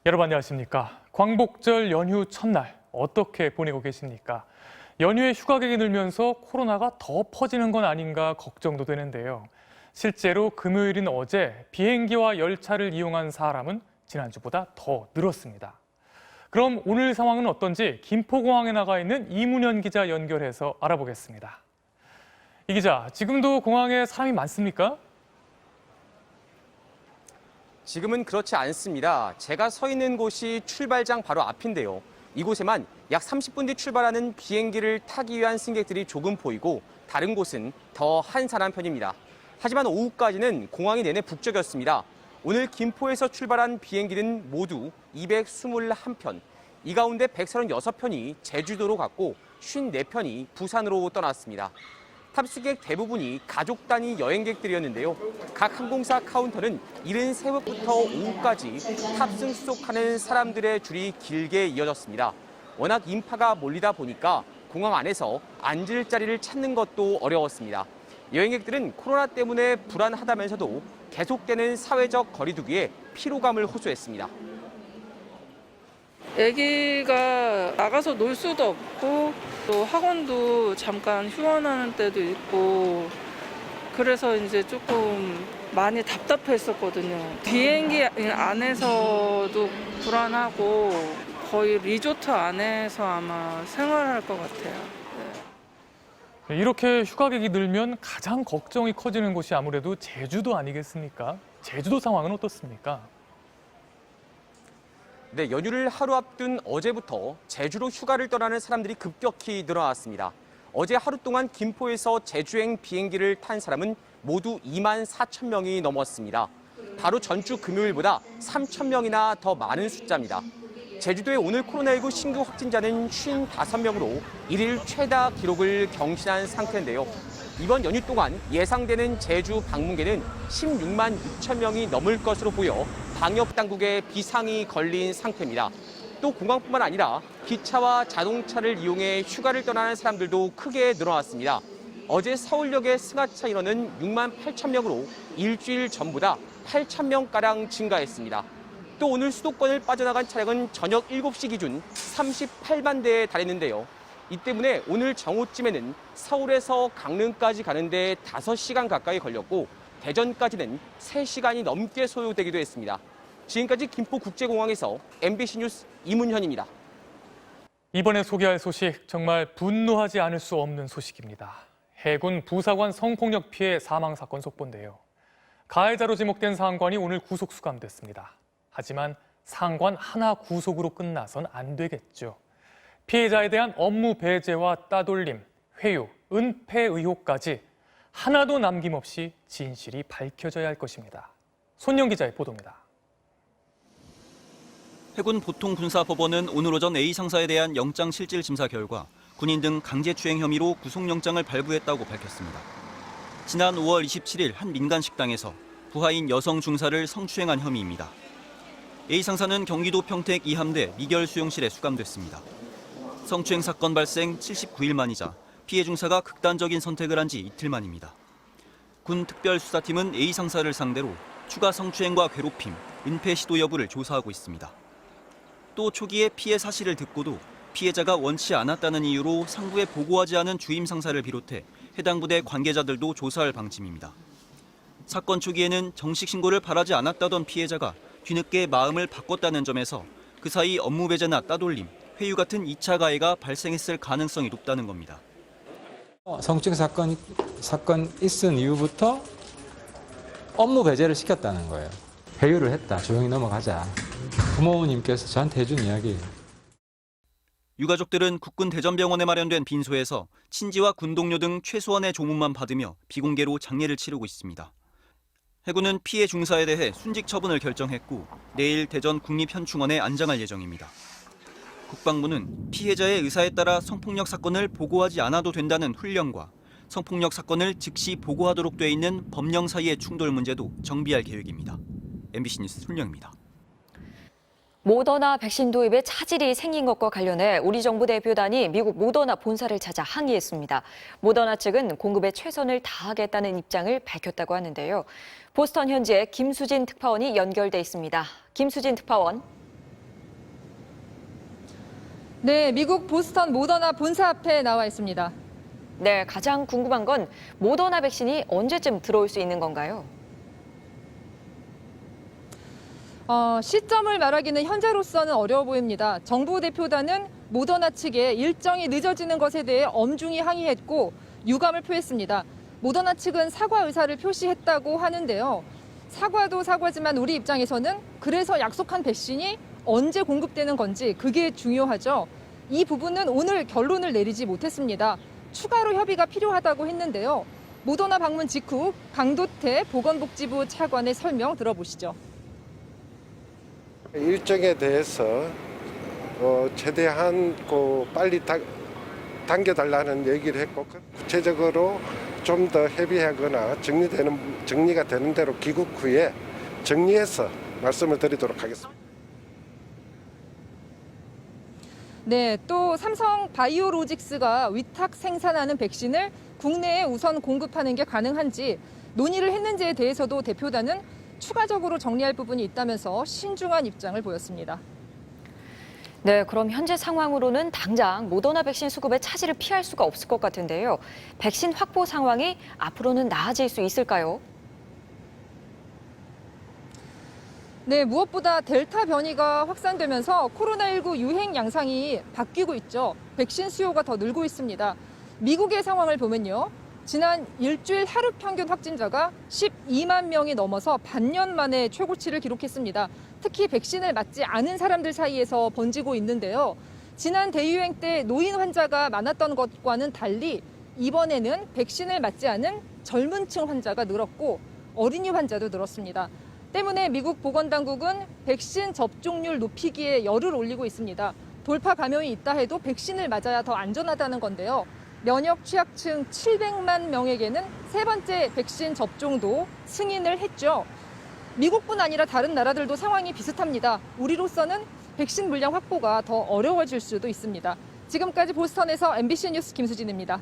여러분 안녕하십니까? 광복절 연휴 첫날 어떻게 보내고 계십니까? 연휴에 휴가객이 늘면서 코로나가 더 퍼지는 건 아닌가 걱정도 되는데요. 실제로 금요일인 어제 비행기와 열차를 이용한 사람은 지난주보다 더 늘었습니다. 그럼 오늘 상황은 어떤지 김포공항에 나가 있는 이문현 기자 연결해서 알아보겠습니다. 이 기자, 지금도 공항에 사람이 많습니까? 지금은 그렇지 않습니다. 제가 서 있는 곳이 출발장 바로 앞인데요. 이곳에만 약 30분 뒤 출발하는 비행기를 타기 위한 승객들이 조금 보이고 다른 곳은 더 한산한 편입니다. 하지만 오후까지는 공항이 내내 북적였습니다. 오늘 김포에서 출발한 비행기는 모두 221편. 이 가운데 136편이 제주도로 갔고 54편이 부산으로 떠났습니다. 탑승객 대부분이 가족 단위 여행객들이었는데요. 각 항공사 카운터는 이른 새벽부터 오후까지 탑승 수속하는 사람들의 줄이 길게 이어졌습니다. 워낙 인파가 몰리다 보니까 공항 안에서 앉을 자리를 찾는 것도 어려웠습니다. 여행객들은 코로나 때문에 불안하다면서도 계속되는 사회적 거리두기에 피로감을 호소했습니다. 아기가 나가서 놀 수도 없고 또 학원도 잠깐 휴원하는 때도 있고 그래서 이제 조금 많이 답답했었거든요. 비행기 안에서도 불안하고 거의 리조트 안에서 아마 생활할 것 같아요. 네. 이렇게 휴가객이 늘면 가장 걱정이 커지는 곳이 아무래도 제주도 아니겠습니까? 제주도 상황은 어떻습니까? 네, 연휴를 하루 앞둔 어제부터 제주로 휴가를 떠나는 사람들이 급격히 늘어났습니다. 어제 하루 동안 김포에서 제주행 비행기를 탄 사람은 모두 2만 4천 명이 넘었습니다. 바로 전주 금요일보다 3천 명이나 더 많은 숫자입니다. 제주도의 오늘 코로나19 신규 확진자는 55명으로 일일 최다 기록을 경신한 상태인데요. 이번 연휴 동안 예상되는 제주 방문객은 16만 6천 명이 넘을 것으로 보여 방역 당국에 비상이 걸린 상태입니다. 또 공항뿐만 아니라 기차와 자동차를 이용해 휴가를 떠나는 사람들도 크게 늘어났습니다. 어제 서울역의 승하차 인원은 6만 8천 명으로 일주일 전보다 8천 명가량 증가했습니다. 또 오늘 수도권을 빠져나간 차량은 저녁 7시 기준 38만 대에 달했는데요. 이 때문에 오늘 정오쯤에는 서울에서 강릉까지 가는데 5시간 가까이 걸렸고 대전까지는 3시간이 넘게 소요되기도 했습니다. 지금까지 김포국제공항에서 MBC 뉴스 이문현입니다. 이번에 소개할 소식 정말 분노하지 않을 수 없는 소식입니다. 해군 부사관 성폭력 피해 사망 사건 속보인데요. 가해자로 지목된 상관이 오늘 구속 수감됐습니다. 하지만 상관 하나 구속으로 끝나선 안 되겠죠. 피해자에 대한 업무 배제와 따돌림, 회유, 은폐 의혹까지 하나도 남김없이 진실이 밝혀져야 할 것입니다. 손영 기자의 보도입니다. 해군 보통군사법원은 오늘 오전 A 상사에 대한 영장실질 심사 결과 군인 등 강제추행 혐의로 구속영장을 발부했다고 밝혔습니다. 지난 5월 27일 한 민간 식당에서 부하인 여성 중사를 성추행한 혐의입니다. A 상사는 경기도 평택 이함대 미결수용실에 수감됐습니다. 성추행 사건 발생 79일 만이자 피해 중사가 극단적인 선택을 한 지 이틀 만입니다. 군 특별수사팀은 A 상사를 상대로 추가 성추행과 괴롭힘, 은폐 시도 여부를 조사하고 있습니다. 또 초기에 피해 사실을 듣고도 피해자가 원치 않았다는 이유로 상부에 보고하지 않은 주임 상사를 비롯해 해당 부대 관계자들도 조사할 방침입니다. 사건 초기에는 정식 신고를 바라지 않았다던 피해자가 뒤늦게 마음을 바꿨다는 점에서 그 사이 업무 배제나 따돌림, 회유 같은 2차 가해가 발생했을 가능성이 높다는 겁니다. 성추행 사건 있은 이후부터 업무 배제를 시켰다는 거예요. 회유를 했다. 조용히 넘어가자. 부모님께서 저한테 해준 이야기예요. 유가족들은 국군 대전병원에 마련된 빈소에서 친지와 군 동료 등 최소한의 조문만 받으며 비공개로 장례를 치르고 있습니다. 해군은 피해 중사에 대해 순직 처분을 결정했고 내일 대전 국립현충원에 안장할 예정입니다. 국방부는 피해자의 의사에 따라 성폭력 사건을 보고하지 않아도 된다는 훈련과 성폭력 사건을 즉시 보고하도록 돼 있는 법령 사이의 충돌 문제도 정비할 계획입니다. MBC 뉴스 손영입니다. 모더나 백신 도입에 차질이 생긴 것과 관련해 우리 정부 대표단이 미국 모더나 본사를 찾아 항의했습니다. 모더나 측은 공급에 최선을 다하겠다는 입장을 밝혔다고 하는데요. 보스턴 현지에 김수진 특파원이 연결돼 있습니다. 김수진 특파원. 네, 미국 보스턴 모더나 본사 앞에 나와 있습니다. 네, 가장 궁금한 건 모더나 백신이 언제쯤 들어올 수 있는 건가요? 시점을 말하기는 현재로서는 어려워 보입니다. 정부 대표단은 모더나 측에 일정이 늦어지는 것에 대해 엄중히 항의했고 유감을 표했습니다. 모더나 측은 사과 의사를 표시했다고 하는데요. 사과도 사과지만 우리 입장에서는 그래서 약속한 백신이 언제 공급되는 건지 그게 중요하죠. 이 부분은 오늘 결론을 내리지 못했습니다. 추가로 협의가 필요하다고 했는데요. 모더나 방문 직후 강도태 보건복지부 차관의 설명 들어보시죠. 일정에 대해서 최대한 빨리 당겨달라는 얘기를 했고 구체적으로 좀 더 협의하거나 정리가 되는 대로 귀국 후에 정리해서 말씀을 드리도록 하겠습니다. 네, 또 삼성 바이오로직스가 위탁 생산하는 백신을 국내에 우선 공급하는 게 가능한지 논의를 했는지에 대해서도 대표단은 추가적으로 정리할 부분이 있다면서 신중한 입장을 보였습니다. 네, 그럼 현재 상황으로는 당장 모더나 백신 수급의 차질을 피할 수가 없을 것 같은데요. 백신 확보 상황이 앞으로는 나아질 수 있을까요? 네, 무엇보다 델타 변이가 확산되면서 코로나19 유행 양상이 바뀌고 있죠. 백신 수요가 더 늘고 있습니다. 미국의 상황을 보면요. 지난 일주일 하루 평균 확진자가 12만 명이 넘어서 반년 만에 최고치를 기록했습니다. 특히 백신을 맞지 않은 사람들 사이에서 번지고 있는데요. 지난 대유행 때 노인 환자가 많았던 것과는 달리 이번에는 백신을 맞지 않은 젊은 층 환자가 늘었고 어린이 환자도 늘었습니다. 때문에 미국 보건당국은 백신 접종률 높이기에 열을 올리고 있습니다. 돌파 감염이 있다 해도 백신을 맞아야 더 안전하다는 건데요. 면역 취약층 700만 명에게는 세 번째 백신 접종도 승인을 했죠. 미국뿐 아니라 다른 나라들도 상황이 비슷합니다. 우리로서는 백신 물량 확보가 더 어려워질 수도 있습니다. 지금까지 보스턴에서 MBC 뉴스 김수진입니다.